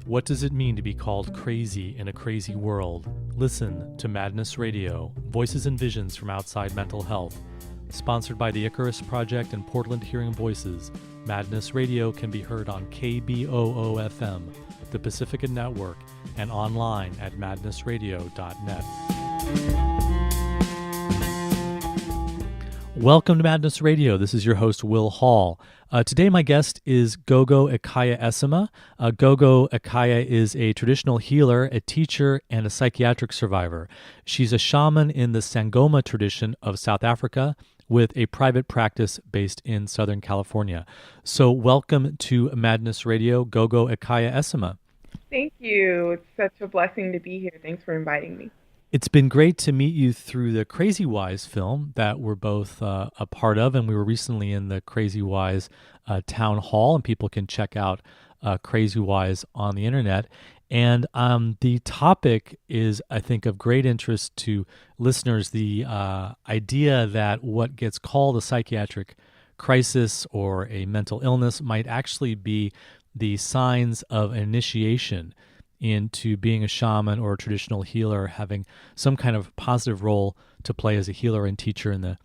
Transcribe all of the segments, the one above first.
What does it mean to be called crazy in a crazy world? Listen to Madness Radio, Voices and Visions from Outside Mental Health. Sponsored by the Icarus Project and Portland Hearing Voices, Madness Radio can be heard on KBOO-FM, the Pacifica Network, and online at madnessradio.net. Welcome to Madness Radio. This is your host, Will Hall. Today, my guest is Gogo Ekhaya Esima. Gogo Ekhaya is a traditional healer, a teacher, and a psychiatric survivor. She's a shaman in the Sangoma tradition of South Africa with a private practice based in Southern California. So welcome to Madness Radio, Gogo Ekhaya Esima. Thank you. It's such a blessing to be here. Thanks for inviting me. It's been great to meet you through the Crazywise film that we're both a part of, and we were recently in the Crazywise town hall, and people can check out Crazywise on the internet. And the topic is, I think, of great interest to listeners, the idea that what gets called a psychiatric crisis or a mental illness might actually be the signs of initiation into being a shaman or a traditional healer, having some kind of positive role to play as a healer and teacher in the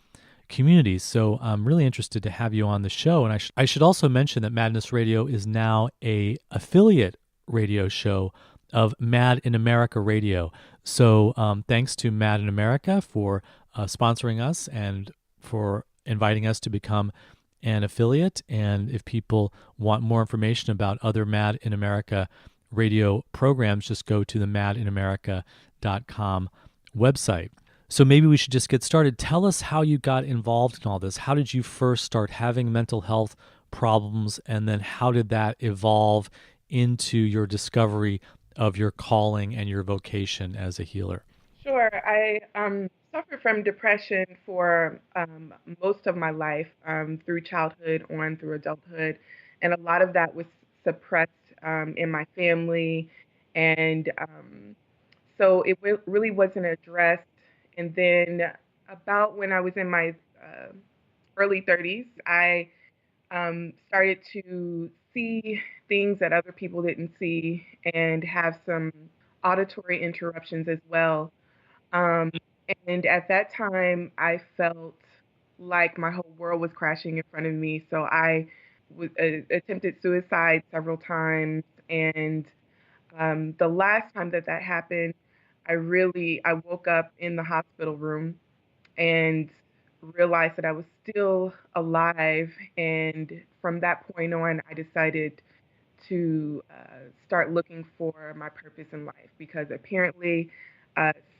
community. So I'm really interested to have you on the show. And I should also mention that Madness Radio is now a affiliate radio show of Mad in America Radio. So thanks to Mad in America for sponsoring us and for inviting us to become an affiliate. And if people want more information about other Mad in America radio programs, just go to the madinamerica.com website. So maybe we should just get started. Tell us how you got involved in all this. How did you first start having mental health problems, and then how did that evolve into your discovery of your calling and your vocation as a healer? Sure. I suffered from depression for most of my life, through childhood on through adulthood, and a lot of that was suppressed in my family, and so it really wasn't addressed. And then about when I was in my early 30s, I started to see things that other people didn't see and have some auditory interruptions as well. Um, and at that time, I felt like my whole world was crashing in front of me. So I attempted suicide several times, and the last time that happened, I woke up in the hospital room and realized that I was still alive. And from that point on, I decided to start looking for my purpose in life, because apparently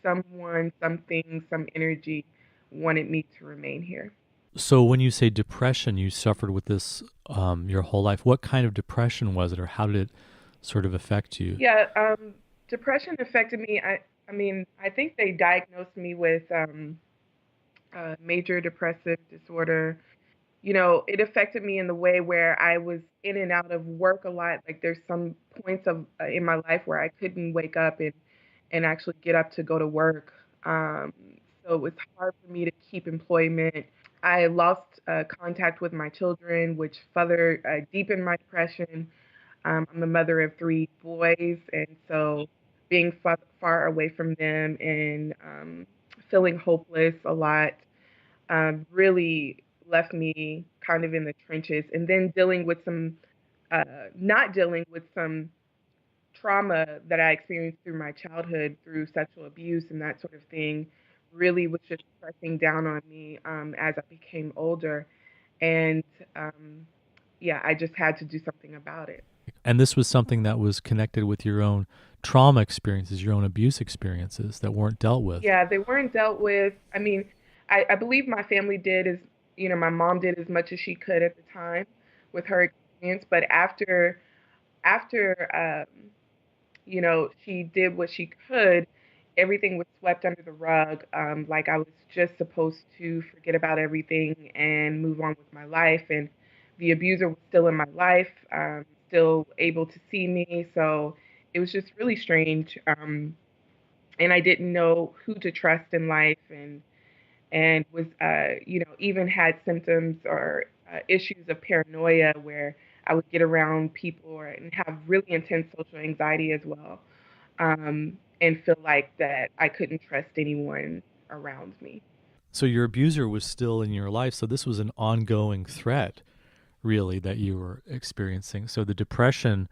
someone, something, some energy wanted me to remain here. So when you say depression, you suffered with this your whole life. What kind of depression was it, or how did it sort of affect you? Yeah, depression affected me. I mean, I think they diagnosed me with major depressive disorder. You know, it affected me in the way where I was in and out of work a lot. Like there's some points of in my life where I couldn't wake up and actually get up to go to work. So it was hard for me to keep employment. I lost contact with my children, which further deepened my depression. I'm the mother of three boys, and so being far away from them and feeling hopeless a lot really left me kind of in the trenches. And then dealing with not dealing with some trauma that I experienced through my childhood, through sexual abuse and that sort of thing, really was just pressing down on me as I became older. And yeah, I just had to do something about it. And this was something that was connected with your own trauma experiences, your own abuse experiences that weren't dealt with. Yeah, they weren't dealt with. I mean, I believe my family did my mom did as much as she could at the time with her experience. But after she did what she could, everything was swept under the rug. Like I was just supposed to forget about everything and move on with my life. And the abuser was still in my life, still able to see me. So it was just really strange. And I didn't know who to trust in life, and was even had symptoms or issues of paranoia where I would get around people and have really intense social anxiety as well, and feel like that I couldn't trust anyone around me. So your abuser was still in your life. So this was an ongoing threat, really, that you were experiencing. So the depression,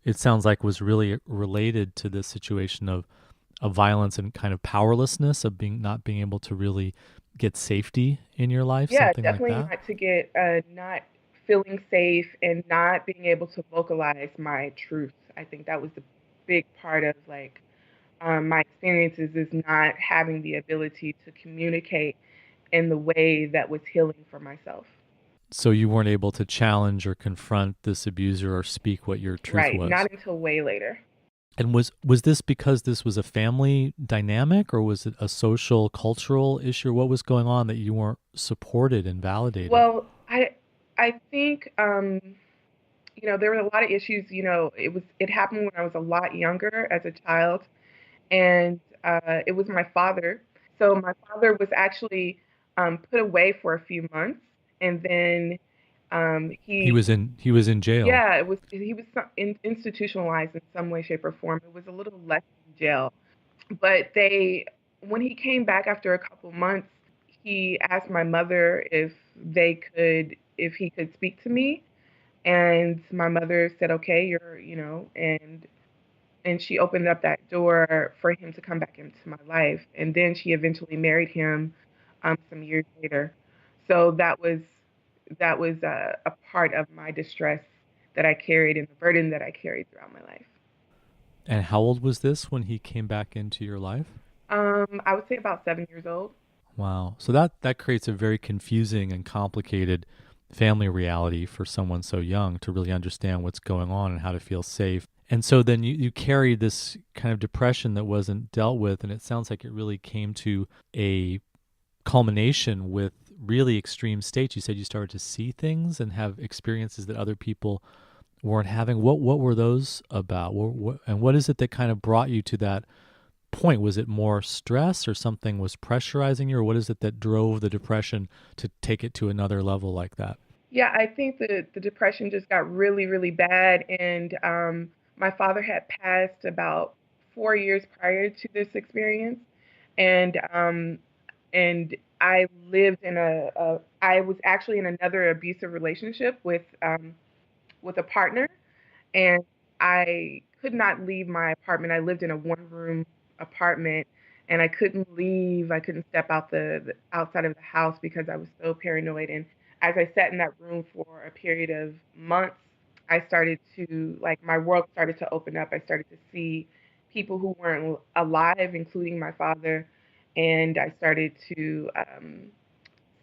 it sounds like, was really related to this situation of violence and kind of powerlessness of being not being able to really get safety in your life, Yeah, something like definitely that. not feeling safe and not being able to vocalize my truth. I think that was the big part of like my experiences is not having the ability to communicate in the way that was healing for myself. So you weren't able to challenge or confront this abuser or speak what your truth Right, was. not until way later. And was this because this was a family dynamic, or was it a social cultural issue? What was going on that you weren't supported and validated? Well, I think there were a lot of issues. It happened when I was a lot younger as a child, and it was my father. So my father was actually put away for a few months, and then he He was in jail. yeah, he was institutionalized in some way, shape, or form. It was a little less than jail, but when he came back after a couple months, he asked my mother if he could speak to me, and my mother said, "Okay, and she opened up that door for him to come back into my life, and then she eventually married him some years later. So that was a part of my distress that I carried and the burden that I carried throughout my life. And how old was this when he came back into your life? I would say about 7 years old. Wow. So that creates a very confusing and complicated family reality for someone so young to really understand what's going on and how to feel safe. And so then you carried this kind of depression that wasn't dealt with, and it sounds like it really came to a culmination with really extreme states. You said you started to see things and have experiences that other people weren't having. What were those about? And what is it that kind of brought you to that point? Was it more stress or something was pressurizing you, or what is it that drove the depression to take it to another level like that? Yeah, I think the depression just got really, really bad, and my father had passed about 4 years prior to this experience, and and I lived I was actually in another abusive relationship with a partner, and I could not leave my apartment. I lived in a one-room apartment, and I couldn't leave. I couldn't step out the outside of the house because I was so paranoid. And as I sat in that room for a period of months, I started to like my world started to open up. I started to see people who weren't alive, including my father, and I started to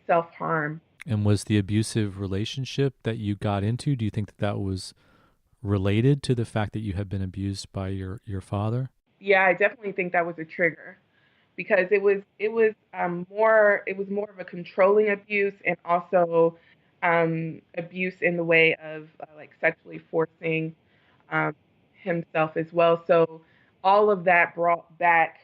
self-harm. And was the abusive relationship that you got into, do you think that that was related to the fact that you had been abused by your father? Yeah, I definitely think that was a trigger because it was more of a controlling abuse and also abuse in the way of like sexually forcing um, himself as well. So all of that brought back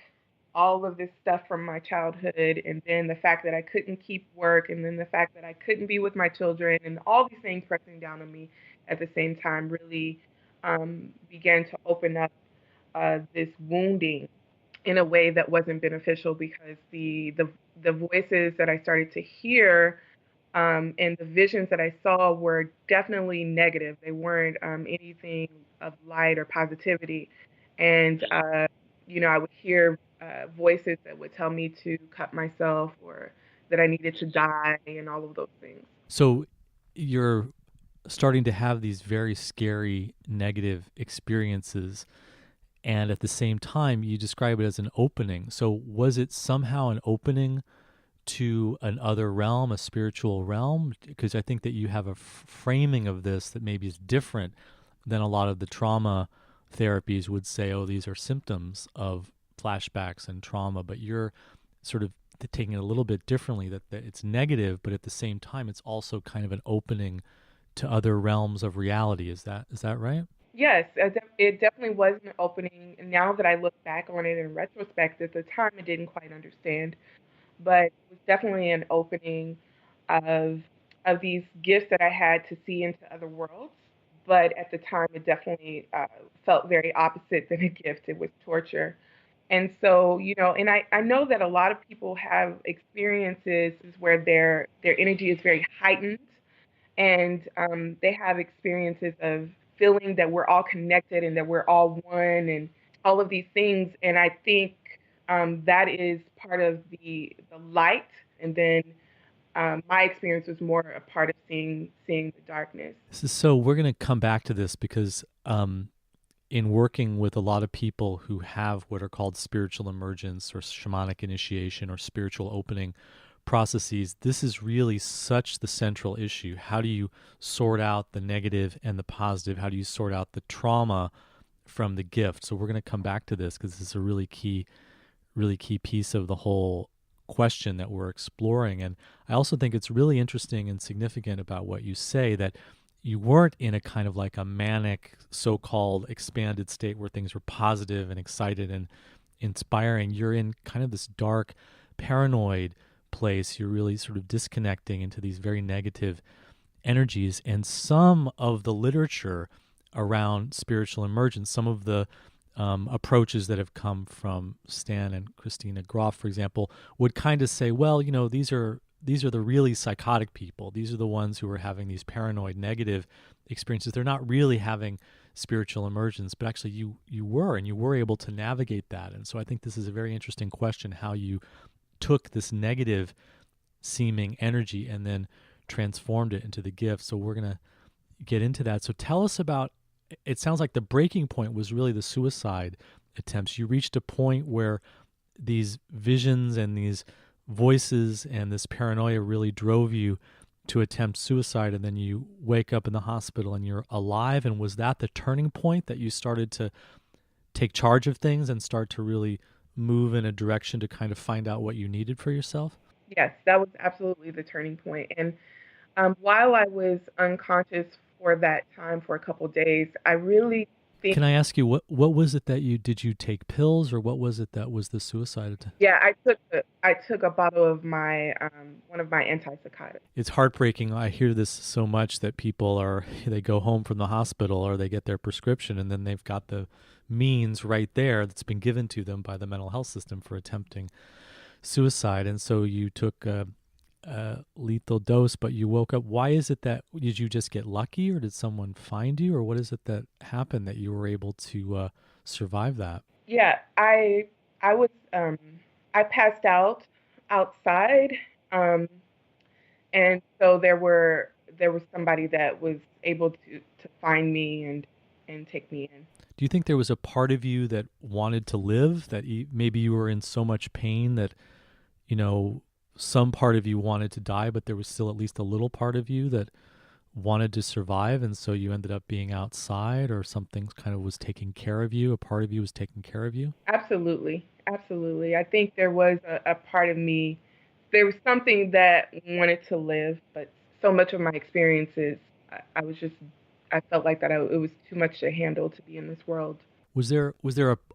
all of this stuff from my childhood, and then the fact that I couldn't keep work, and then the fact that I couldn't be with my children, and all these things pressing down on me at the same time really began to open up this wounding in a way that wasn't beneficial because the voices that I started to hear and the visions that I saw were definitely negative. They weren't anything of light or positivity. And I would hear voices that would tell me to cut myself or that I needed to die and all of those things. So you're starting to have these very scary negative experiences, and at the same time you describe it as an opening. So was it somehow an opening to an other realm, a spiritual realm? Because I think that you have a framing of this that maybe is different than a lot of the trauma therapies would say, oh, these are symptoms of flashbacks and trauma, but you're sort of taking it a little bit differently, that it's negative, but at the same time it's also kind of an opening to other realms of reality. Is that right? Yes, it definitely was an opening. And now that I look back on it in retrospect, at the time I didn't quite understand, but it was definitely an opening of these gifts that I had to see into other worlds. but at the time, it definitely felt very opposite than a gift. It was torture. And so, and I know that a lot of people have experiences where their energy is very heightened, and they have experiences of feeling that we're all connected and that we're all one and all of these things. And I think that is part of the light. And then my experience was more a part of seeing the darkness. So we're going to come back to this because in working with a lot of people who have what are called spiritual emergence or shamanic initiation or spiritual opening processes, this is really such the central issue. How do you sort out the negative and the positive? How do you sort out the trauma from the gift? So we're going to come back to this because this is a really key piece of the whole question that we're exploring. And I also think it's really interesting and significant about what you say, that you weren't in a kind of like a manic, so-called expanded state where things were positive and excited and inspiring. You're in kind of this dark, paranoid place. You're really sort of disconnecting into these very negative energies. And some of the literature around spiritual emergence, some of the approaches that have come from Stan and Christina Groff, for example, would kind of say, well, these are the really psychotic people. These are the ones who are having these paranoid, negative experiences. They're not really having spiritual emergence, but actually you were, and you were able to navigate that. And so I think this is a very interesting question, how you took this negative seeming energy and then transformed it into the gift. So we're going to get into that. So tell us about, it sounds like the breaking point was really the suicide attempts. You reached a point where these visions and these voices and this paranoia really drove you to attempt suicide, and then you wake up in the hospital and you're alive. And was that the turning point that you started to take charge of things and start to really move in a direction to kind of find out what you needed for yourself? Yes, that was absolutely the turning point. And while I was unconscious for that time for a couple days, I really think, Can I ask you what was it that you take pills, or what was it that was the suicide attempt? yeah, I took a bottle of my one of my antipsychotics. It's heartbreaking. I hear this so much that people they go home from the hospital or they get their prescription and then they've got the means right there that's been given to them by the mental health system for attempting suicide. And so you took a lethal dose, but you woke up. Why is it that, did you just get lucky, or did someone find you, or what is it that happened that you were able to survive that? Yeah, I was I passed out outside, um, and so there was somebody that was able to find me and take me in. Do you think there was a part of you that wanted to live, that maybe you were in so much pain that, you know, some part of you wanted to die, but there was still at least a little part of you that wanted to survive, and so you ended up being outside, or something kind of was taking care of you, a part of you was taking care of you? Absolutely, absolutely. I think there was a part of me. There was something that wanted to live, but so much of my experiences, I was just I felt like that it was too much to handle to be in this world. Was there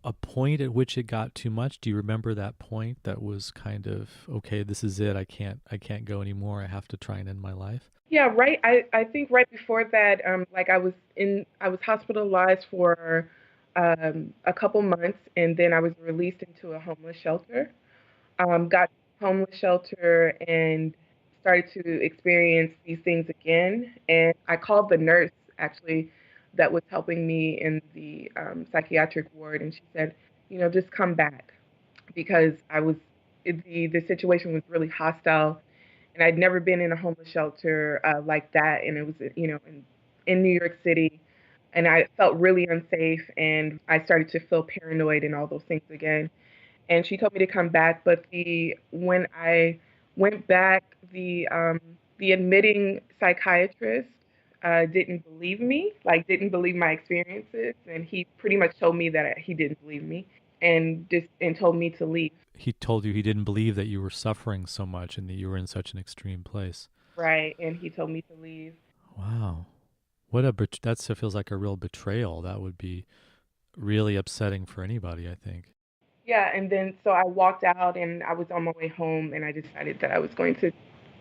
a point at which it got too much? Do you remember that point that was kind of, okay, this is it. I can't go anymore. I have to try and end my life. Yeah, right. I think right before that, like I was hospitalized for a couple months, and then I was released into a homeless shelter. Got homeless shelter and started to experience these things again. And I called the nurse actually that was helping me in the psychiatric ward, and she said, just come back because the situation was really hostile, and I'd never been in a homeless shelter like that, and it was in New York City, and I felt really unsafe, and I started to feel paranoid and all those things again. And she told me to come back, but the when I went back, the admitting psychiatrist didn't believe me, like didn't believe my experiences, and he pretty much told me that he didn't believe me, and told me to leave. He told you he didn't believe that you were suffering so much and that you were in such an extreme place. Right, and he told me to leave. Wow. That feels like a real betrayal. That would be really upsetting for anybody, I think. Yeah, and then so I walked out, and I was on my way home, and I decided that I was going to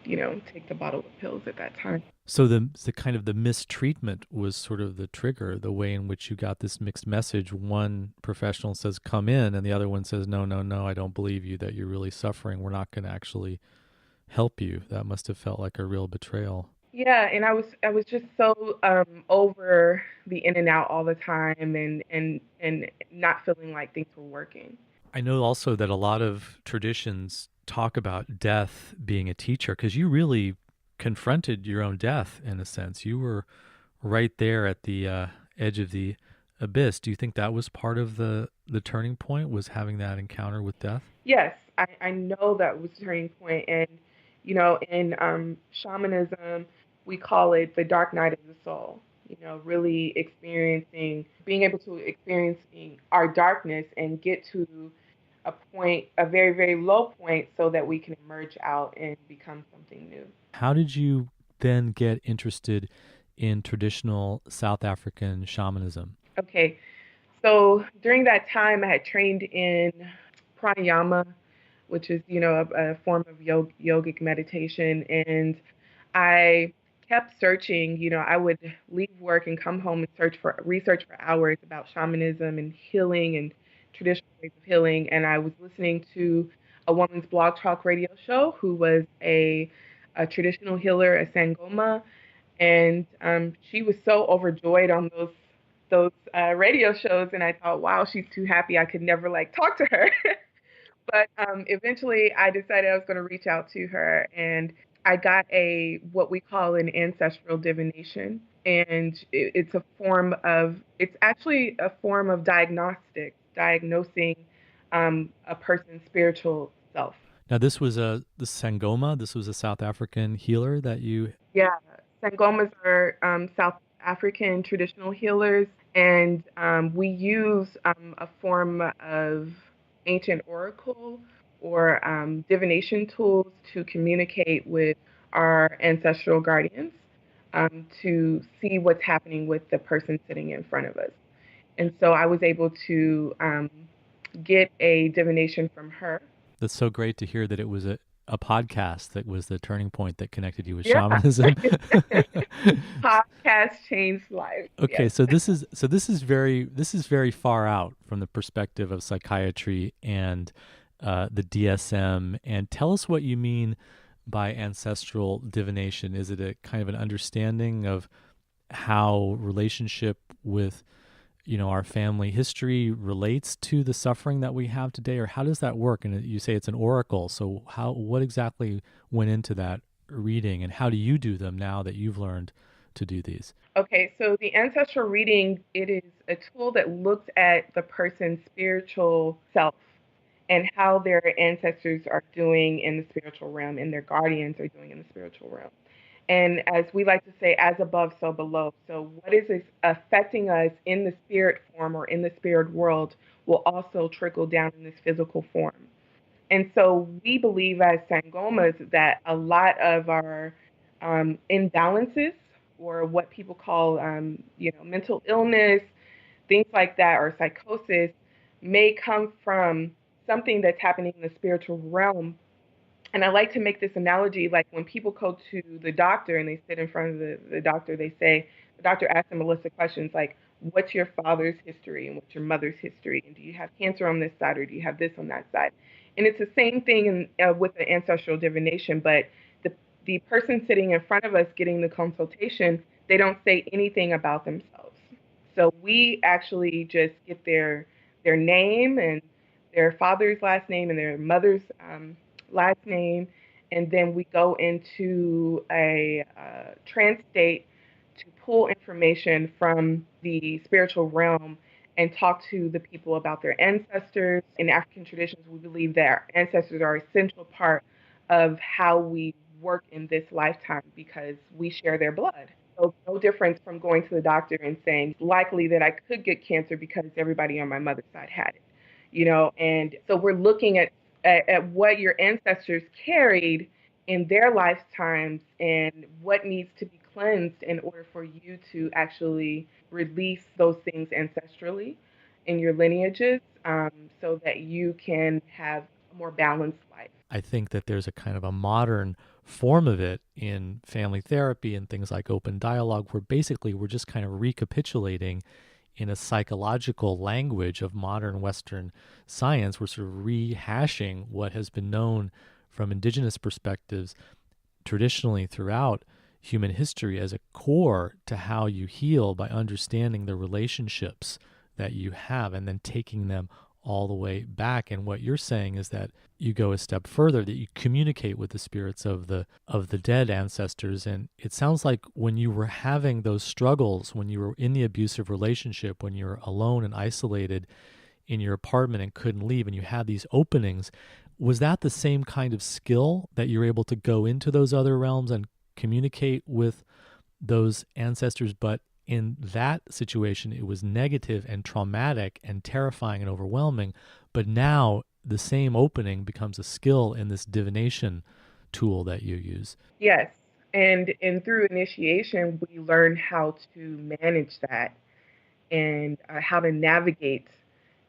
take the bottle of pills at that time. So the kind of the mistreatment was sort of the trigger, the way in which you got this mixed message. One professional says come in, and the other one says no, no, no, I don't believe you, that you're really suffering. We're not going to actually help you. That must have felt like a real betrayal. Yeah, and I was just so over the in and out all the time, and not feeling like things were working. I know also that a lot of traditions talk about death being a teacher, because you really confronted your own death in a sense. You were right there at the edge of the abyss. Do you think that was part of the turning point, was having that encounter with death? Yes, I know that was a turning point, and in shamanism, we call it the dark night of the soul. Really experiencing, being able to experiencing our darkness and get to a point, a very, very low point, so that we can emerge out and become something new. How did you then get interested in traditional South African shamanism? Okay, so during that time, I had trained in pranayama, which is, a form of yogic meditation. And I kept searching. I would leave work and come home and research for hours about shamanism and healing and traditional ways of healing. And I was listening to a woman's blog talk radio show who was a traditional healer, a Sangoma, and she was so overjoyed on those radio shows, and I thought, wow, she's too happy. I could never like talk to her. But eventually, I decided I was going to reach out to her, and I got a what we call an ancestral divination, and it's actually a form of diagnosing a person's spiritual self. Now, this was the Sangoma. This was a South African healer that you. Yeah, Sangomas are South African traditional healers, and we use a form of ancient oracle or divination tools to communicate with our ancestral guardians, to see what's happening with the person sitting in front of us. And so I was able to get a divination from her. That's so great to hear that it was a podcast that was the turning point that connected you with Yeah. shamanism. Podcast changed lives. Okay, Yes. so this is very far out from the perspective of psychiatry and the DSM. And tell us what you mean by ancestral divination. Is it a kind of an understanding of how relationship with our family history relates to the suffering that we have today, or how does that work? And you say it's an oracle, so what exactly went into that reading, and how do you do them now that you've learned to do these? Okay, so the ancestral reading, it is a tool that looks at the person's spiritual self and how their ancestors are doing in the spiritual realm and their guardians are doing in the spiritual realm. And as we like to say, as above, so below. So what is affecting us in the spirit form or in the spirit world will also trickle down in this physical form. And so we believe as Sangomas that a lot of our imbalances, or what people call, mental illness, things like that, or psychosis, may come from something that's happening in the spiritual realm. And I like to make this analogy, like when people go to the doctor and they sit in front of the doctor, the doctor asks them a list of questions like, what's your father's history and what's your mother's history? And do you have cancer on this side or do you have this on that side? And it's the same thing with the ancestral divination, but the, the person sitting in front of us getting the consultation, they don't say anything about themselves. So we actually just get their name and their father's last name and their mother's last name, and then we go into a trance state to pull information from the spiritual realm and talk to the people about their ancestors. In African traditions, we believe that our ancestors are an essential part of how we work in this lifetime because we share their blood. So no difference from going to the doctor and saying likely that I could get cancer because everybody on my mother's side had it. And so we're looking at what your ancestors carried in their lifetimes and what needs to be cleansed in order for you to actually release those things ancestrally in your lineages, so that you can have a more balanced life. I think that there's a kind of a modern form of it in family therapy and things like open dialogue, where basically we're just kind of recapitulating in a psychological language of modern Western science. We're sort of rehashing what has been known from indigenous perspectives traditionally throughout human history as a core to how you heal, by understanding the relationships that you have and then taking them all the way back. And what you're saying is that you go a step further, that you communicate with the spirits of the dead ancestors. And it sounds like when you were having those struggles, when you were in the abusive relationship, when you were alone and isolated in your apartment and couldn't leave, and you had these openings, was that the same kind of skill that you're able to go into those other realms and communicate with those ancestors? But in that situation, it was negative and traumatic and terrifying and overwhelming. But now the same opening becomes a skill in this divination tool that you use. Yes. And through initiation, we learn how to manage that and how to navigate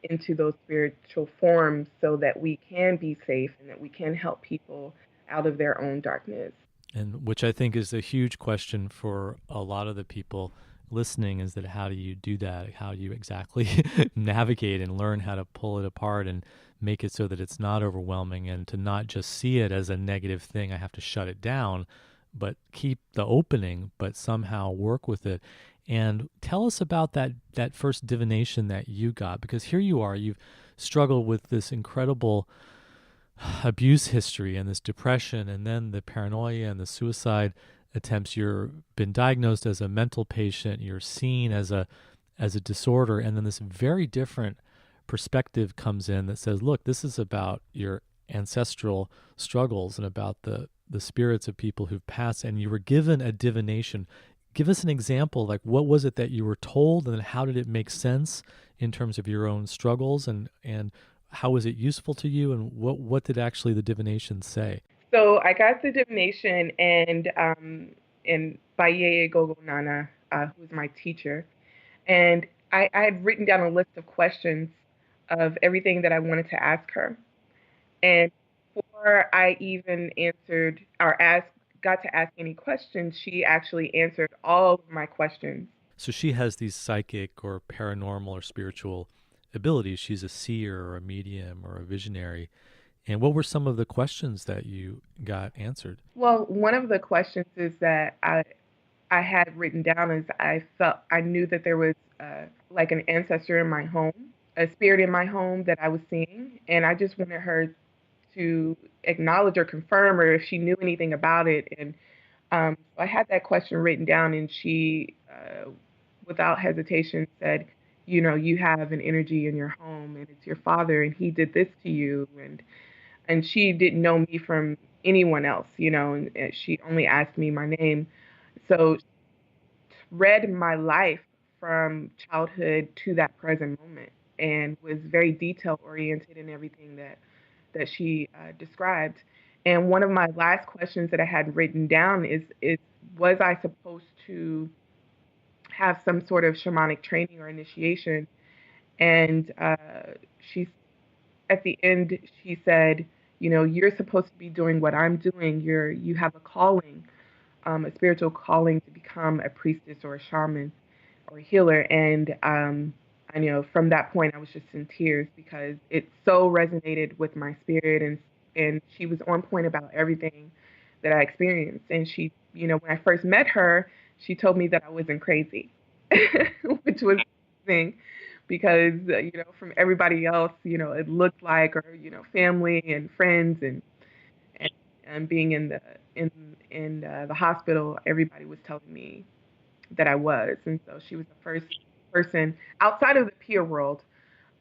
into those spiritual forms so that we can be safe and that we can help people out of their own darkness. And which I think is a huge question for a lot of the people listening, is that how do you do that? How do you exactly navigate and learn how to pull it apart and make it so that it's not overwhelming, and to not just see it as a negative thing, I have to shut it down, but keep the opening, but somehow work with it. And tell us about that first divination that you got, because here you are, you've struggled with this incredible abuse history and this depression, and then the paranoia and the suicide attempts. You're been diagnosed as a mental patient, you're seen as a disorder, and then this very different perspective comes in that says, look, this is about your ancestral struggles and about the spirits of people who've passed, and you were given a divination. Give us an example, like what was it that you were told, and then how did it make sense in terms of your own struggles, and how was it useful to you, and what did actually the divination say? So I got the divination, and by Yeye Gogo Nana, who was my teacher, and I had written down a list of questions of everything that I wanted to ask her. And before I even answered or got to ask any questions, she actually answered all of my questions. So she has these psychic or paranormal or spiritual abilities. She's a seer or a medium or a visionary. And what were some of the questions that you got answered? Well, one of the questions is that I had written down is I knew that there was like an ancestor in my home, a spirit in my home that I was seeing, and I just wanted her to acknowledge or confirm, or if she knew anything about it. And so I had that question written down, and she, without hesitation, said, "You know, you have an energy in your home, and it's your father, and he did this to you." And she didn't know me from anyone else, and she only asked me my name. So read my life from childhood to that present moment, and was very detail oriented in everything that she described. And one of my last questions that I had written down is was I supposed to have some sort of shamanic training or initiation? And she at the end she said, you're supposed to be doing what I'm doing. You have a calling, a spiritual calling to become a priestess or a shaman or a healer. And I know from that point I was just in tears because it so resonated with my spirit, and she was on point about everything that I experienced. And she, when I first met her, she told me that I wasn't crazy, which was amazing because from everybody else, it looked like, or family and friends, and, and being in the hospital, everybody was telling me that I was. And so she was the first person outside of the peer world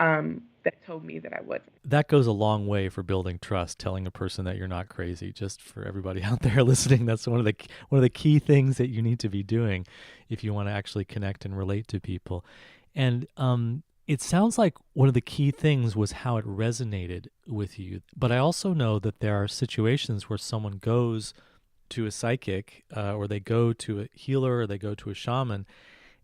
that told me that I wasn't. That goes a long way for building trust, telling a person that you're not crazy. Just for everybody out there listening, that's one of the key things that you need to be doing if you want to actually connect and relate to people. And it sounds like one of the key things was how it resonated with you. But I also know that there are situations where someone goes to a psychic, or they go to a healer, or they go to a shaman,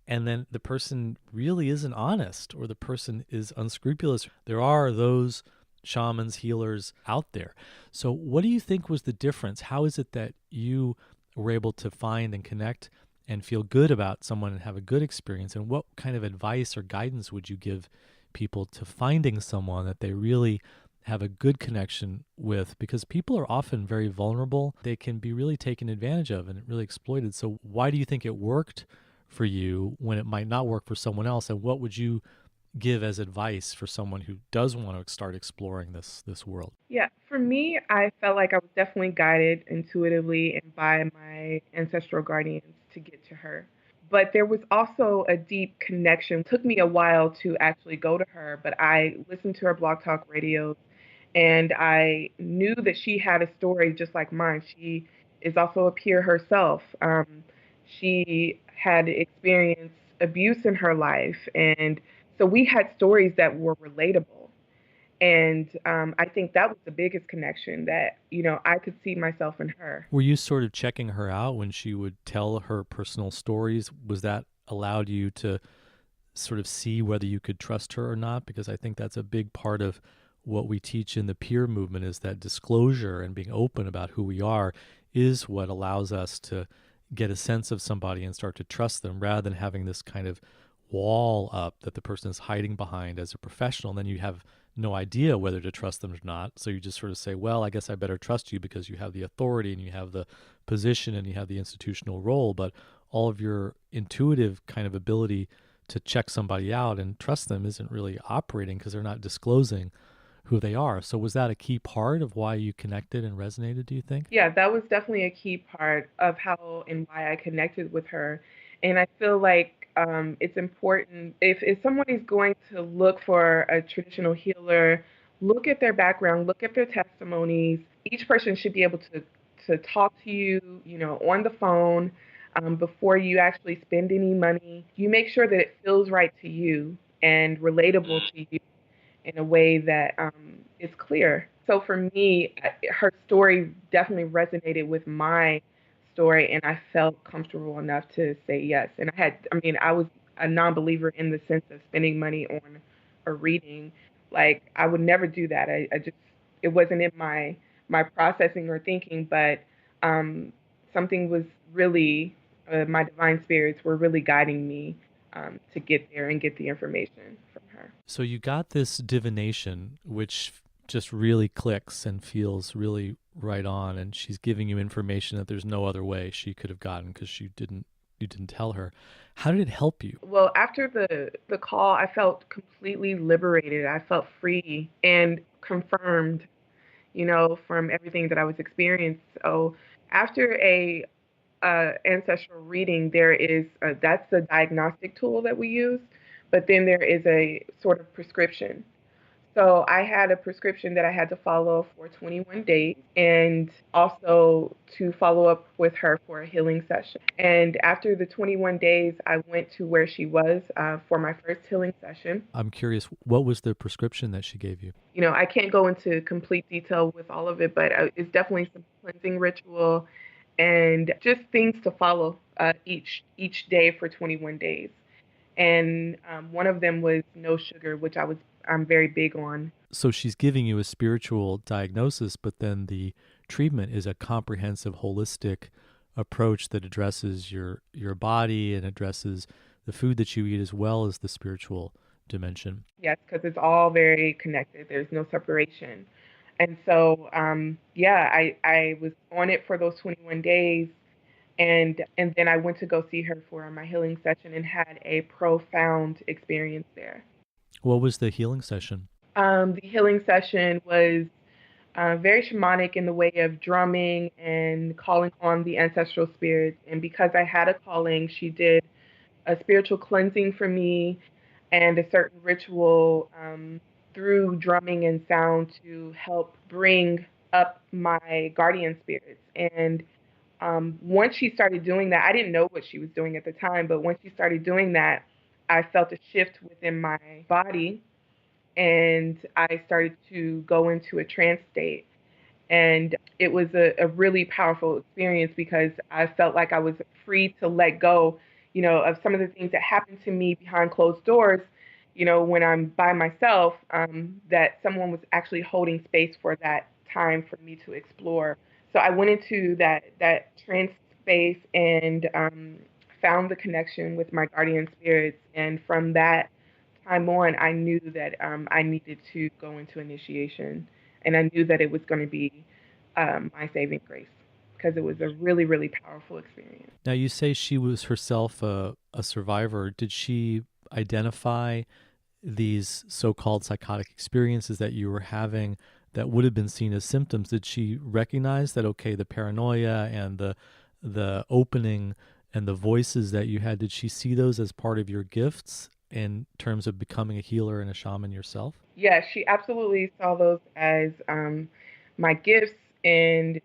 and then the person really isn't honest, or the person is unscrupulous. There are those shamans, healers out there. So what do you think was the difference? How is it that you were able to find and connect and feel good about someone and have a good experience? And what kind of advice or guidance would you give people to finding someone that they really have a good connection with? Because people are often very vulnerable. They can be really taken advantage of and really exploited. So why do you think it worked for you when it might not work for someone else? And what would you give as advice for someone who does want to start exploring this world? Yeah, for me, I felt like I was definitely guided intuitively and by my ancestral guardians to get to her. But there was also a deep connection. It took me a while to actually go to her, but I listened to her blog talk radios and I knew that she had a story just like mine. She is also a peer herself. She had experienced abuse in her life, and so we had stories that were relatable. And I think that was the biggest connection that, I could see myself in her. Were you sort of checking her out when she would tell her personal stories? Was that allowed you to sort of see whether you could trust her or not? Because I think that's a big part of what we teach in the peer movement, is that disclosure and being open about who we are is what allows us to get a sense of somebody and start to trust them, rather than having this kind of wall up that the person is hiding behind as a professional. And then you have no idea whether to trust them or not. So you just sort of say, well, I guess I better trust you because you have the authority and you have the position and you have the institutional role. But all of your intuitive kind of ability to check somebody out and trust them isn't really operating because they're not disclosing who they are. So was that a key part of why you connected and resonated, do you think? Yeah, that was definitely a key part of how and why I connected with her. And I feel like it's important if someone is going to look for a traditional healer, look at their background, look at their testimonies. Each person should be able to talk to you, on the phone before you actually spend any money. You make sure that it feels right to you and relatable to you in a way that is clear. So for me, her story definitely resonated with my story, and I felt comfortable enough to say yes. And I was a non believer in the sense of spending money on a reading. Like, I would never do that. I just, it wasn't in my processing or thinking, but um, something was really, my divine spirits were really guiding me to get there and get the information from her. So you got this divination, which just really clicks and feels really right on, and she's giving you information that there's no other way she could have gotten because you didn't tell her. How did it help you? Well, after the call, I felt completely liberated. I felt free and confirmed, from everything that I was experiencing. So after a ancestral reading, that's the diagnostic tool that we use, but then there is a sort of prescription. So I had a prescription that I had to follow for 21 days and also to follow up with her for a healing session. And after the 21 days, I went to where she was for my first healing session. I'm curious, what was the prescription that she gave you? I can't go into complete detail with all of it, but it's definitely some cleansing ritual and just things to follow each day for 21 days. And one of them was no sugar, which I'm very big on. So she's giving you a spiritual diagnosis, but then the treatment is a comprehensive, holistic approach that addresses your body and addresses the food that you eat as well as the spiritual dimension. Yes, because it's all very connected. There's no separation. And so, yeah, I was on it for those 21 days, and then I went to go see her for my healing session and had a profound experience there. What was the healing session? The healing session was very shamanic in the way of drumming and calling on the ancestral spirits. And because I had a calling, she did a spiritual cleansing for me and a certain ritual through drumming and sound to help bring up my guardian spirits. And once she started doing that, I didn't know what she was doing at the time, but once she started doing that, I felt a shift within my body and I started to go into a trance state. And it was a really powerful experience because I felt like I was free to let go, of some of the things that happened to me behind closed doors. when I'm by myself, that someone was actually holding space for that time for me to explore. So I went into that trance space and found the connection with my guardian spirits. And from that time on, I knew that I needed to go into initiation, and I knew that it was going to be my saving grace because it was a really, really powerful experience. Now, you say she was herself a survivor. Did she identify these so-called psychotic experiences that you were having that would have been seen as symptoms? Did she recognize that, okay, the paranoia and the opening and the voices that you had, did she see those as part of your gifts in terms of becoming a healer and a shaman yourself? Yes, she absolutely saw those as my gifts, and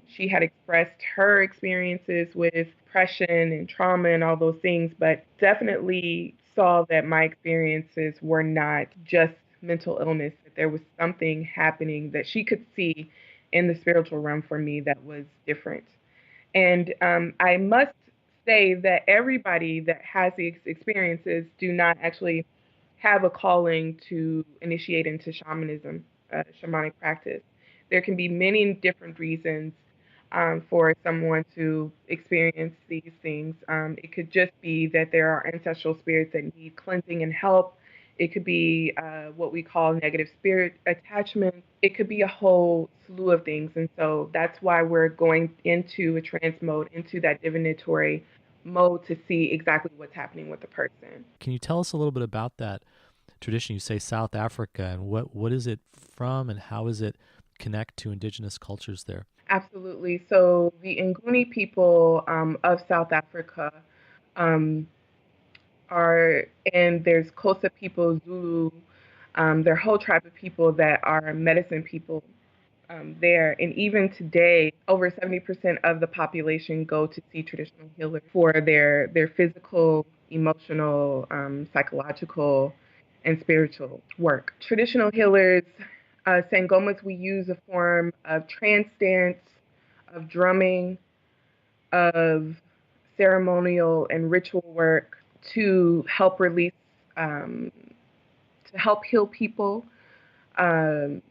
she had expressed her experiences with depression and trauma and all those things, but definitely saw that my experiences were not just mental illness. That there was something happening that she could see in the spiritual realm for me that was different. And I must say that everybody that has these experiences do not actually have a calling to initiate into shamanism, shamanic practice. There can be many different reasons for someone to experience these things. It could just be that there are ancestral spirits that need cleansing and help. It could be what we call negative spirit attachment. It could be a whole slew of things. And so that's why we're going into a trance mode, into that divinatory mode to see exactly what's happening with the person. Can you tell us a little bit about that tradition? You say South Africa, and what is it from, and how does it connect to indigenous cultures there? Absolutely. So the Nguni people of South Africa um, are, and there's Xhosa people, Zulu, their whole tribe of people that are medicine people there. And even today, over 70% of the population go to see traditional healers for their physical, emotional, psychological, and spiritual work. Traditional healers, Sangomas, we use a form of trance dance, of drumming, of ceremonial and ritual work to help release, um, to help heal people um,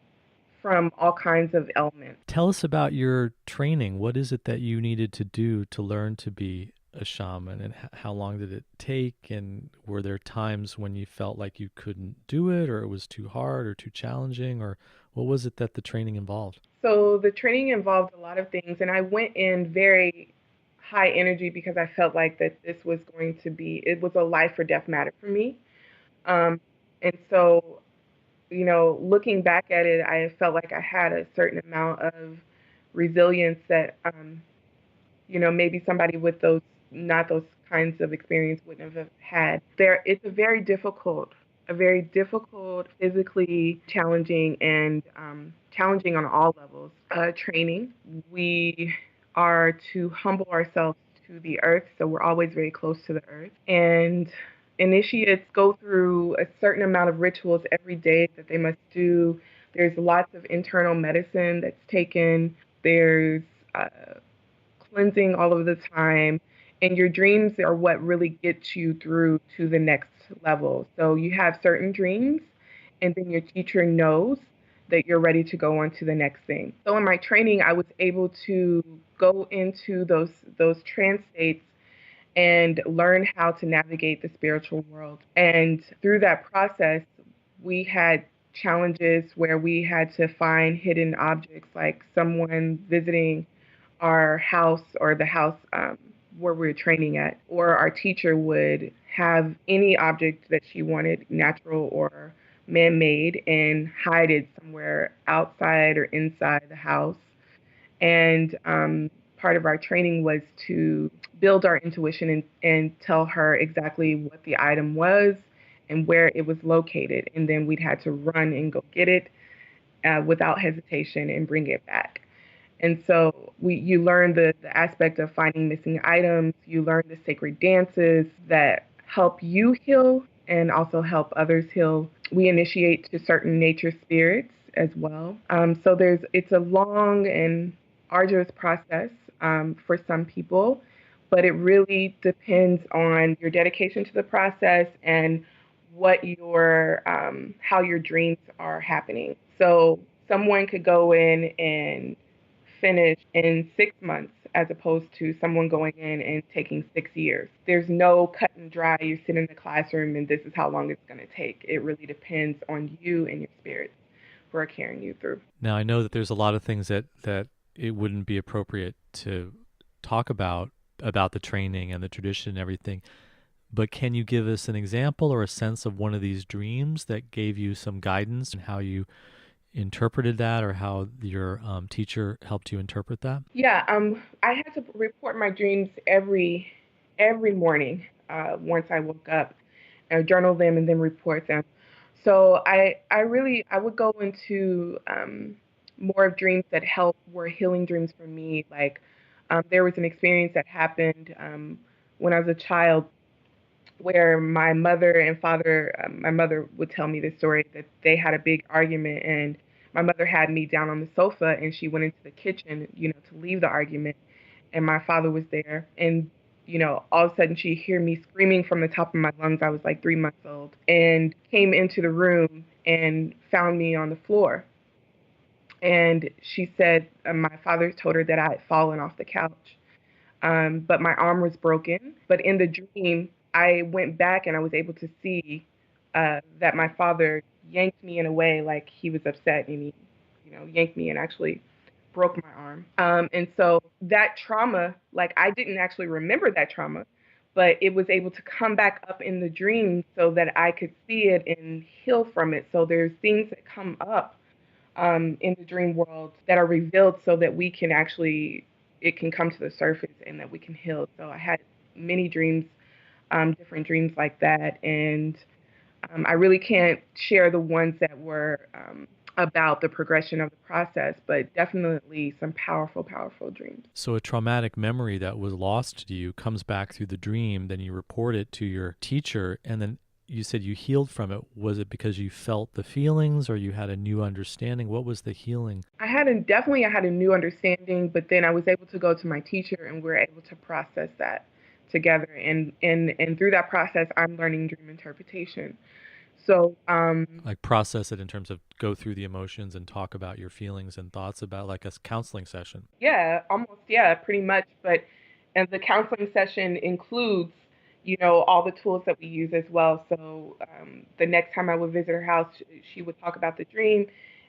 from all kinds of ailments. Tell us about your training. What is it that you needed to do to learn to be a shaman, and how long did it take? And were there times when you felt like you couldn't do it, or it was too hard or too challenging, or what was it that the training involved? So the training involved a lot of things, and I went in very high energy because I felt like that this was going to be, it was a life or death matter for me. Um, and so, looking back at it, I felt like I had a certain amount of resilience that, maybe somebody with those, not those kinds of experience wouldn't have had. It's a very difficult, physically challenging and challenging on all levels. Training. We are to humble ourselves to the earth, so we're always very close to the earth. And initiates go through a certain amount of rituals every day that they must do. There's lots of internal medicine that's taken. There's uh, cleansing all of the time. And your dreams are what really gets you through to the next level. So you have certain dreams, and then your teacher knows that you're ready to go on to the next thing. So in my training, I was able to go into those trance states and learn how to navigate the spiritual world. And through that process, we had challenges where we had to find hidden objects, like someone visiting our house or the house where we were training at, or our teacher would have any object that she wanted, natural or man made, and hide it somewhere outside or inside the house. And part of our training was to build our intuition and tell her exactly what the item was and where it was located. And then we'd had to run and go get it without hesitation and bring it back. And so you learn the aspect of finding missing items. You learn the sacred dances that help you heal and also help others heal. We initiate to certain nature spirits as well. So it's a long and arduous process for some people, but it really depends on your dedication to the process and what your how your dreams are happening. So someone could go in and finish in 6 months as opposed to someone going in and taking 6 years. There's no cut and dry, you sit in the classroom and this is how long it's going to take. It really depends on you and your spirits who are carrying you through. Now I know that there's a lot of things that it wouldn't be appropriate to talk about the training and the tradition and everything. But can you give us an example or a sense of one of these dreams that gave you some guidance and how you interpreted that, or how your teacher helped you interpret that? Yeah, I had to report my dreams every morning once I woke up, journal them and then report them. So I would go into more of dreams that were healing dreams for me. Like there was an experience that happened when I was a child where my mother and father, my mother would tell me this story that they had a big argument, and my mother had me down on the sofa and she went into the kitchen, to leave the argument, and my father was there, and all of a sudden she hear me screaming from the top of my lungs. I was like 3 months old, and came into the room and found me on the floor. And she said my father told her that I had fallen off the couch, but my arm was broken. But in the dream, I went back and I was able to see that my father yanked me in a way like he was upset, and he, yanked me and actually broke my arm. And so that trauma, like I didn't actually remember that trauma, but it was able to come back up in the dream so that I could see it and heal from it. So there's things that come up in the dream world that are revealed so that we can actually, it can come to the surface and that we can heal. So I had many dreams, different dreams like that. And I really can't share the ones that were about the progression of the process, but definitely some powerful, powerful dreams. So a traumatic memory that was lost to you comes back through the dream, then you report it to your teacher, and then you said you healed from it. Was it because you felt the feelings or you had a new understanding? What was the healing? I had a new understanding, but then I was able to go to my teacher and we were able to process that together. And through that process, I'm learning dream interpretation. So, Like process it in terms of go through the emotions and talk about your feelings and thoughts, about like a counseling session. yeah, almost, yeah, pretty much. But and the counseling session includes, all the tools that we use as well. So the next time I would visit her house, she would talk about the dream,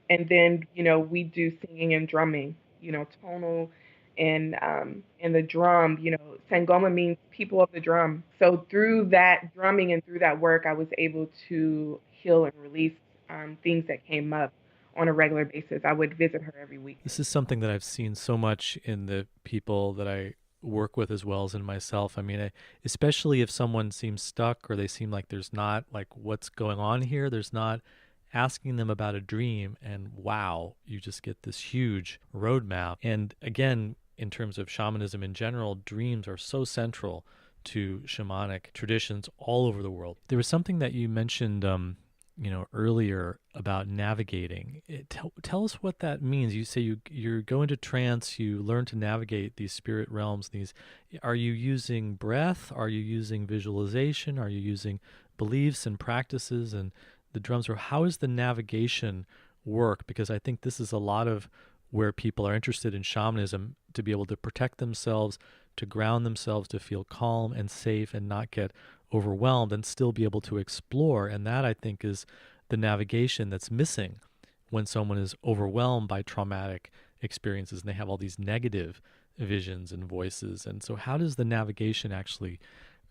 and then we do singing and drumming, tonal, and the drum. Sangoma means people of the drum. So through that drumming and through that work, I was able to heal and release things that came up on a regular basis. I would visit her every week. This is something that I've seen so much in the people that I work with as well as in myself. I mean, especially if someone seems stuck or they seem like there's not like what's going on here, there's not asking them about a dream, and wow, you just get this huge roadmap. And again, in terms of shamanism in general, dreams are so central to shamanic traditions all over the world. There was something that you mentioned earlier about navigating. Tell us what that means. You say you go into trance, you learn to navigate these spirit realms. Are you using breath? Are you using visualization? Are you using beliefs and practices and the drums? Or how is the navigation work? Because I think this is a lot of where people are interested in shamanism, to be able to protect themselves, to ground themselves, to feel calm and safe and not get overwhelmed and still be able to explore. And that, I think, is the navigation that's missing when someone is overwhelmed by traumatic experiences and they have all these negative visions and voices. And so how does the navigation actually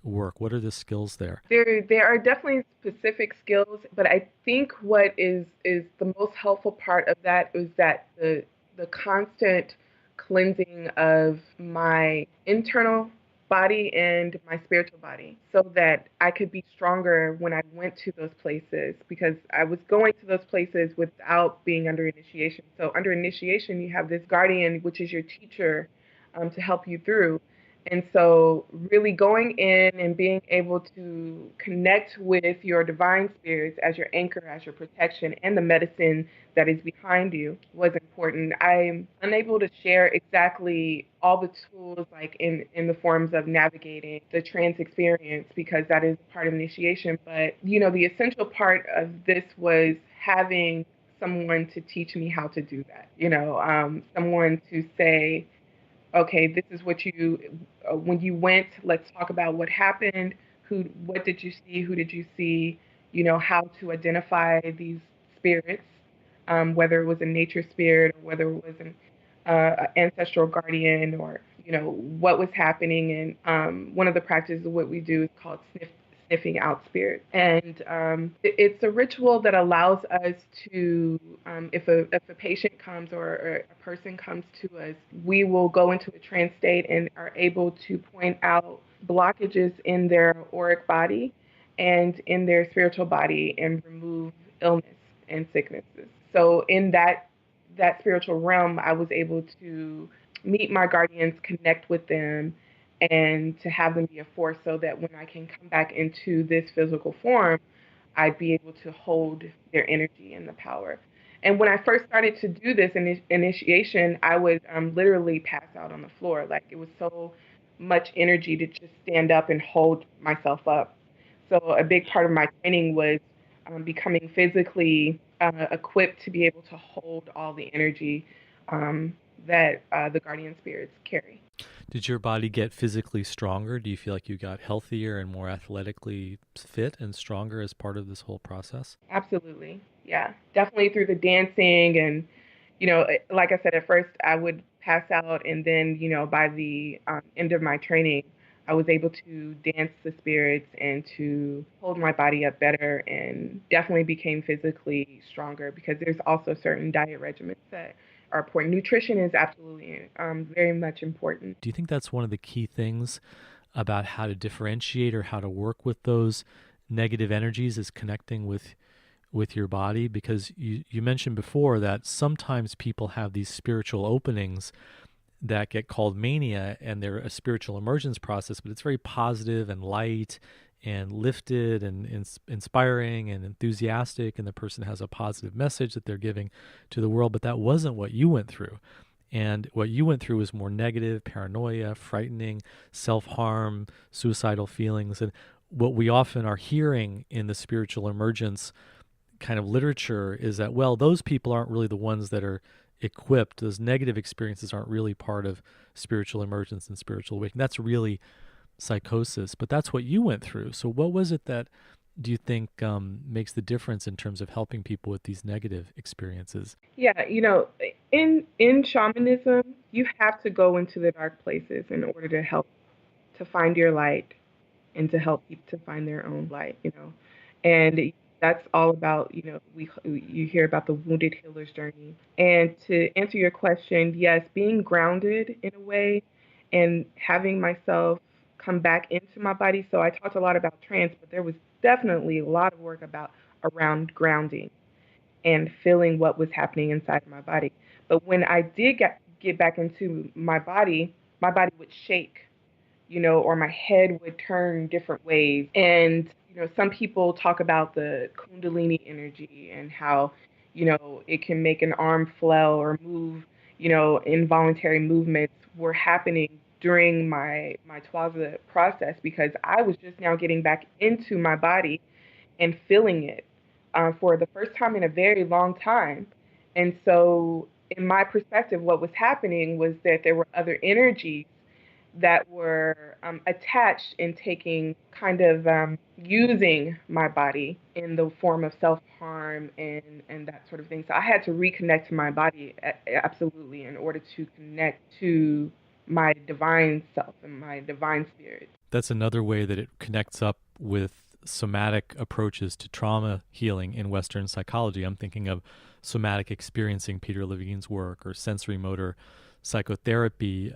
work? What are the skills there? There are definitely specific skills, but I think what is the most helpful part of that is that the constant cleansing of my internal body and my spiritual body so that I could be stronger when I went to those places, because I was going to those places without being under initiation. So under initiation, you have this guardian, which is your teacher, to help you through. And so, really going in and being able to connect with your divine spirits as your anchor, as your protection, and the medicine that is behind you was important. I'm unable to share exactly all the tools, like in the forms of navigating the trance experience, because that is part of initiation. But, the essential part of this was having someone to teach me how to do that, someone to say, okay, this is what you, when you went, let's talk about what happened, what did you see, who did you see, how to identify these spirits, whether it was a nature spirit or whether it was an ancestral guardian, or, what was happening. And one of the practices of what we do is called sniffing out spirit. And it's a ritual that allows us to, if a patient comes, or a person comes to us, we will go into a trance state and are able to point out blockages in their auric body and in their spiritual body and remove illness and sicknesses. So in that spiritual realm, I was able to meet my guardians, connect with them, and to have them be a force, so that when I can come back into this physical form, I'd be able to hold their energy and the power. And when I first started to do this initiation, I would literally pass out on the floor. Like, it was so much energy to just stand up and hold myself up. So a big part of my training was becoming physically equipped to be able to hold all the energy that the guardian spirits carry. Did your body get physically stronger? Do you feel like you got healthier and more athletically fit and stronger as part of this whole process? Absolutely. Yeah. Definitely through the dancing. And, like I said, at first I would pass out. And then, by the end of my training, I was able to dance the spirits and to hold my body up better, and definitely became physically stronger, because there's also certain diet regimens that are important. Nutrition is absolutely very much important. Do you think that's one of the key things about how to differentiate or how to work with those negative energies, is connecting with your body? Because you mentioned before that sometimes people have these spiritual openings that get called mania, and they're a spiritual emergence process, but it's very positive and light and lifted and inspiring and enthusiastic, and the person has a positive message that they're giving to the world. But that wasn't what you went through. And what you went through was more negative, paranoia, frightening, self-harm, suicidal feelings. And what we often are hearing in the spiritual emergence kind of literature is that, well, those people aren't really the ones that are equipped. Those negative experiences aren't really part of spiritual emergence and spiritual awakening. That's really psychosis. But that's what you went through. So what was it that do you think makes the difference in terms of helping people with these negative experiences? Yeah, in shamanism, you have to go into the dark places in order to help to find your light, and to help people to find their own light. And that's all about, you hear about the wounded healer's journey. And to answer your question, yes, being grounded in a way, and having myself come back into my body. So I talked a lot about trance, but there was definitely a lot of work about around grounding and feeling what was happening inside of my body. But when I did get back into my body would shake, or my head would turn different ways. And, some people talk about the Kundalini energy, and how, it can make an arm flail or move, involuntary movements were happening during my Twaza process, because I was just now getting back into my body and feeling it for the first time in a very long time. And so, in my perspective, what was happening was that there were other energies that were attached and taking, kind of using my body in the form of self harm and that sort of thing. So I had to reconnect to my body, absolutely, in order to connect to my divine self and my divine spirit. That's another way that it connects up with somatic approaches to trauma healing in Western psychology. I'm thinking of somatic experiencing, Peter Levine's work, or sensory motor psychotherapy,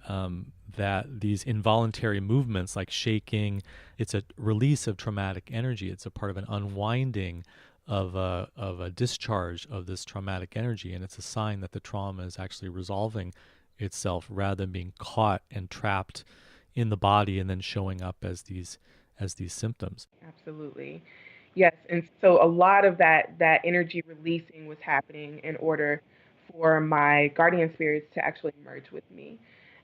that these involuntary movements like shaking, it's a release of traumatic energy. It's a part of an unwinding of a discharge of this traumatic energy. And it's a sign that the trauma is actually resolving itself rather than being caught and trapped in the body and then showing up as these symptoms. Absolutely. Yes, and so a lot of that energy releasing was happening in order for my guardian spirits to actually merge with me.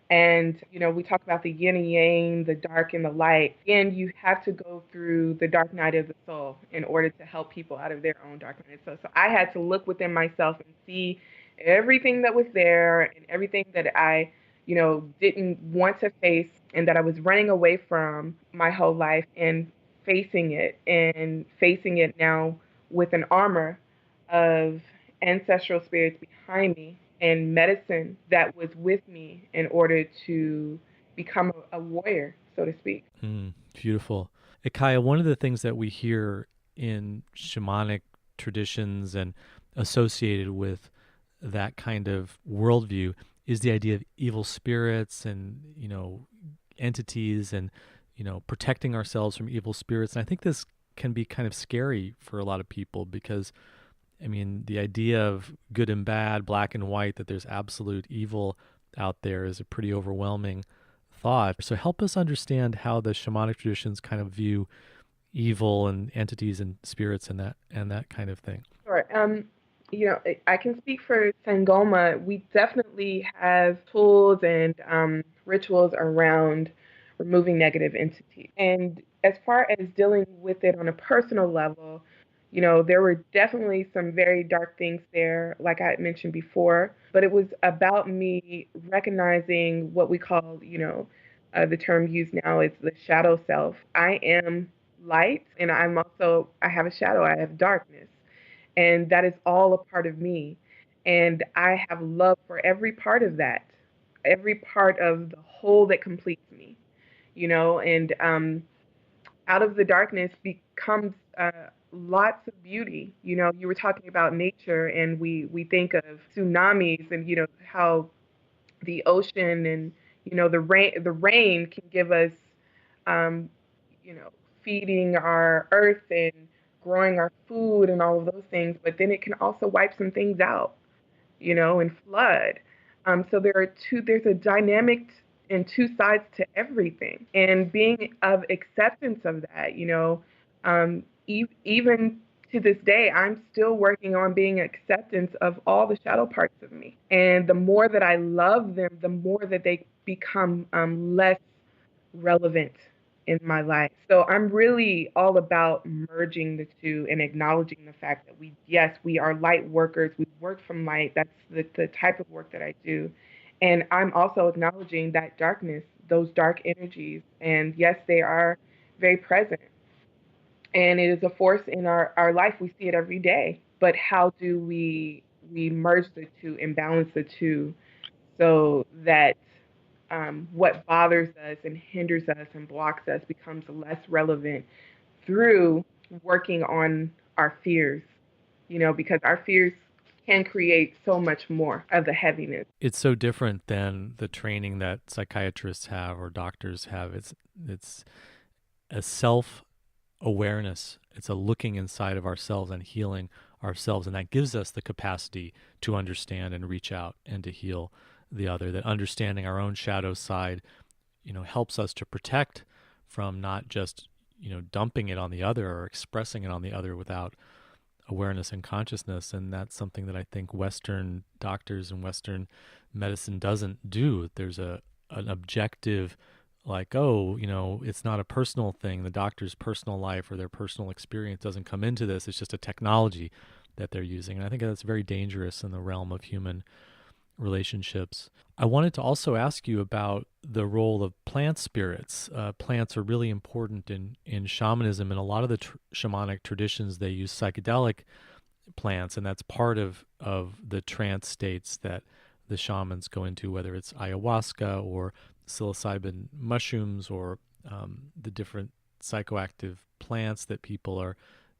And we talk about the yin and yang, the dark and the light. And you have to go through the dark night of the soul in order to help people out of their own dark night of the soul. So I had to look within myself and see everything that was there and everything that I, didn't want to face and that I was running away from my whole life, and facing it now with an armor of ancestral spirits behind me and medicine that was with me in order to become a warrior, so to speak. Beautiful. Ekhaya, one of the things that we hear in shamanic traditions and associated with that kind of worldview is the idea of evil spirits and, entities and, protecting ourselves from evil spirits. And I think this can be kind of scary for a lot of people because, I mean, the idea of good and bad, black and white, that there's absolute evil out there is a pretty overwhelming thought. So help us understand how the shamanic traditions kind of view evil and entities and spirits and that kind of thing. Sure. I can speak for Sangoma. We definitely have tools and rituals around removing negative entities. And as far as dealing with it on a personal level, there were definitely some very dark things there, like I had mentioned before, but it was about me recognizing what we call, the term used now is the shadow self. I am light, and I have a shadow, I have darkness, and that is all a part of me. And I have love for every part of that, every part of the whole that completes me, and out of the darkness becomes lots of beauty. You were talking about nature, and we think of tsunamis, and how the ocean and the rain can give us um, you know feeding our earth and growing our food and all of those things, but then it can also wipe some things out, and flood. So there's a dynamic and two sides to everything. And being of acceptance of that, even to this day, I'm still working on being acceptance of all the shadow parts of me. And the more that I love them, the more that they become less relevant in my life. So I'm really all about merging the two and acknowledging the fact that yes, we are light workers. We work from light. That's the type of work that I do. And I'm also acknowledging that darkness, those dark energies. And yes, they are very present. And it is a force in our life. We see it every day. But how do we merge the two and balance the two so that what bothers us and hinders us and blocks us becomes less relevant through working on our fears, because our fears can create so much more of the heaviness. It's so different than the training that psychiatrists have or doctors have. It's a self awareness. It's a looking inside of ourselves and healing ourselves, and that gives us the capacity to understand and reach out and to heal the other. That understanding our own shadow side, helps us to protect from not just, dumping it on the other or expressing it on the other without awareness and consciousness. And that's something that I think Western doctors and Western medicine doesn't do. There's an objective, like, oh, it's not a personal thing. The doctor's personal life or their personal experience doesn't come into this. It's just a technology that they're using. And I think that's very dangerous in the realm of human relationships. I wanted to also ask you about the role of plant spirits. Plants are really important in shamanism, and a lot of the shamanic traditions, they use psychedelic plants, and that's part of the trance states that the shamans go into, whether it's ayahuasca or psilocybin mushrooms or the different psychoactive plants that people are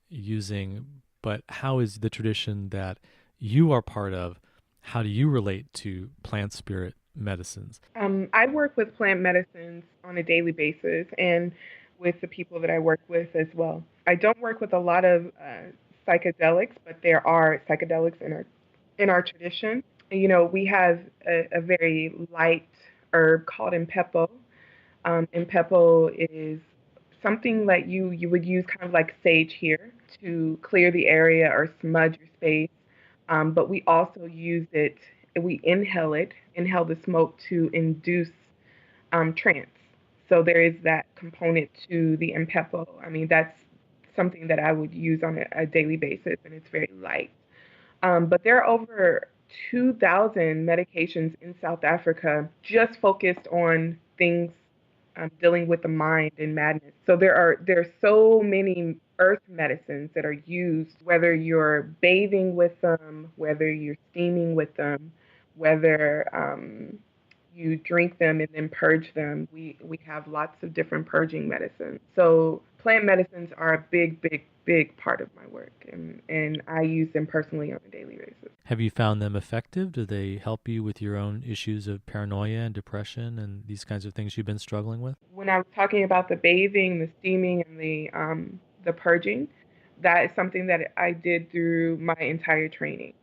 using. But how is the tradition that you are part of, how do you relate to plant spirit medicines? I work with plant medicines on a daily basis and with the people that I work with as well. I don't work with a lot of psychedelics, but there are psychedelics in our tradition. We have a very light herb called impepo, Impepo is something that you would use kind of like sage here to clear the area or smudge your space. But we also use it, we inhale the smoke to induce trance. So there is that component to the Impepo. I mean, that's something that I would use on a daily basis, and it's very light. But there are over 2,000 medications in South Africa just focused on things dealing with the mind and madness. So there are so many earth medicines that are used, whether you're bathing with them, whether you're steaming with them, whether you drink them and then purge them. We have lots of different purging medicines. So plant medicines are a big part of my work, and I use them personally on a daily basis. Have you found them effective? Do they help you with your own issues of paranoia and depression and these kinds of things you've been struggling with? When I was talking about the bathing, the steaming, and the purging, that is something that I did through my entire training,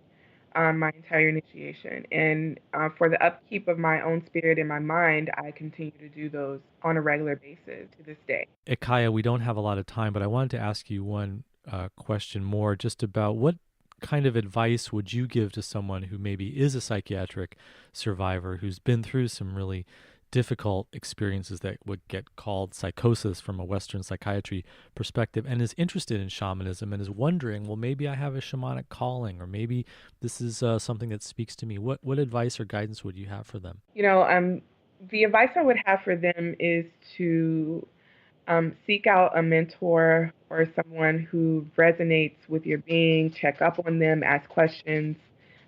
my entire initiation. And for the upkeep of my own spirit and my mind, I continue to do those on a regular basis to this day. Ekhaya, we don't have a lot of time, but I wanted to ask you one question more just about what kind of advice would you give to someone who maybe is a psychiatric survivor who's been through some really difficult experiences that would get called psychosis from a Western psychiatry perspective and is interested in shamanism and is wondering, well, maybe I have a shamanic calling or maybe this is something that speaks to me. What advice or guidance would you have for them? The advice I would have for them is to seek out a mentor or someone who resonates with your being, check up on them, ask questions,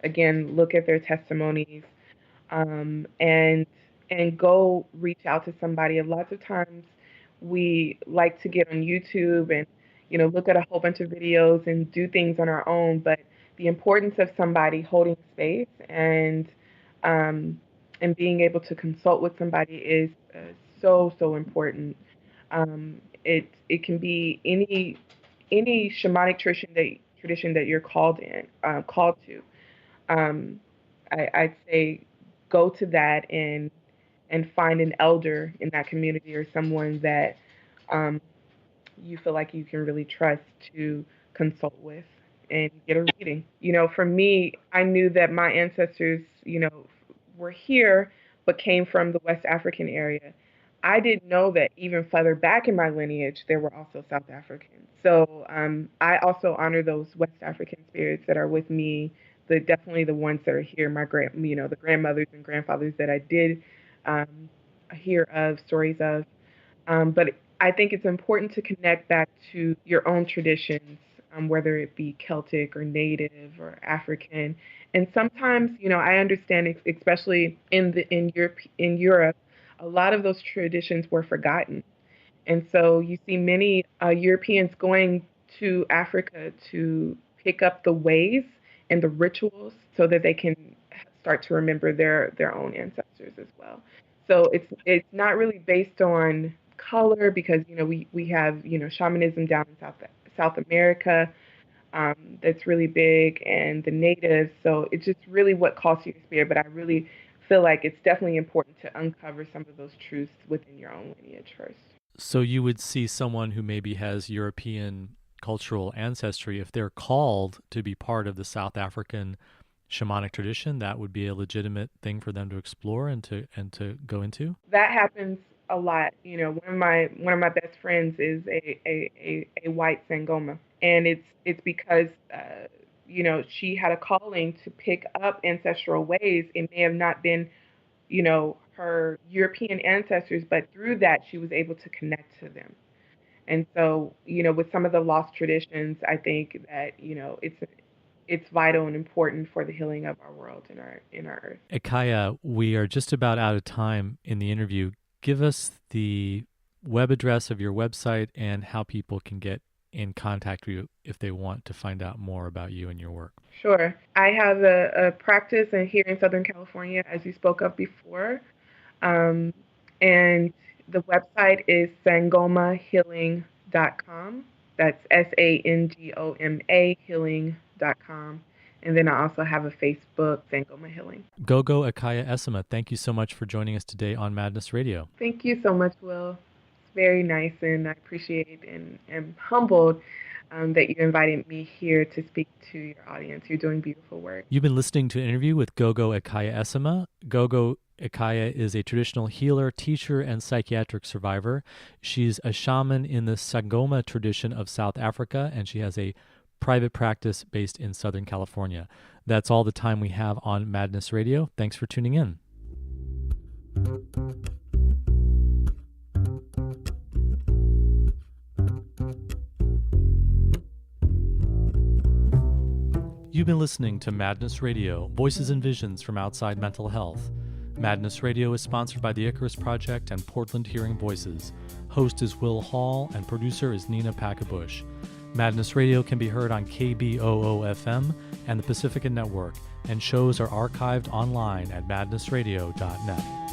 again, look at their testimonies, and go reach out to somebody. A lot of times we like to get on YouTube and look at a whole bunch of videos and do things on our own, but the importance of somebody holding space um, and being able to consult with somebody is so important. It can be any shamanic tradition that you're called to. Um, I'd say go to that and find an elder in that community or someone that um, you feel like you can really trust to consult with and get a reading. For me, I knew that my ancestors, were here but came from the West African area. I didn't know that even further back in my lineage, there were also South Africans. So I also honor those West African spirits that are with me. Definitely the ones that are here, the grandmothers and grandfathers that I did um, hear of stories of. But I think it's important to connect back to your own traditions, whether it be Celtic or Native or African. And sometimes, I understand, especially in Europe, a lot of those traditions were forgotten. And so you see many Europeans going to Africa to pick up the ways and the rituals so that they can start to remember their own ancestors as well. So it's not really based on color because we have shamanism down in South America that's really big and the natives. So it's just really what calls to your spirit. But I really feel like it's definitely important to uncover some of those truths within your own lineage first. So you would see someone who maybe has European cultural ancestry, if they're called to be part of the South African shamanic tradition, that would be a legitimate thing for them to explore and to go into. That happens a lot. One of my best friends is a white Sangoma, and it's because she had a calling to pick up ancestral ways. It may have not been her European ancestors, but through that she was able to connect to them. And so with some of the lost traditions, I think that it's vital and important for the healing of our world and our earth. Ekhaya, we are just about out of time in the interview. Give us the web address of your website and how people can get in contact with you if they want to find out more about you and your work. Sure. I have a practice here in Southern California, as you spoke of before. Um, and the website is sangomahealing.com. That's SANGOMA healing.com. And then I also have a Facebook, Sangoma Healing. Gogo Ekhaya Esima, thank you so much for joining us today on Madness Radio. Thank you so much, Will. It's very nice, and I appreciate and am humbled that you invited me here to speak to your audience. You're doing beautiful work. You've been listening to an interview with Gogo Ekhaya Esima. Gogo Ekhaya is a traditional healer, teacher, and psychiatric survivor. She's a shaman in the Sangoma tradition of South Africa, and she has a private practice based in Southern California. That's all the time we have on Madness Radio. Thanks for tuning in. You've been listening to Madness Radio, Voices and Visions from Outside Mental Health. Madness Radio is sponsored by the Icarus Project and Portland Hearing Voices. Host is Will Hall and producer is Nina Packabush. Madness Radio can be heard on KBOO-FM and the Pacifica Network, and shows are archived online at madnessradio.net.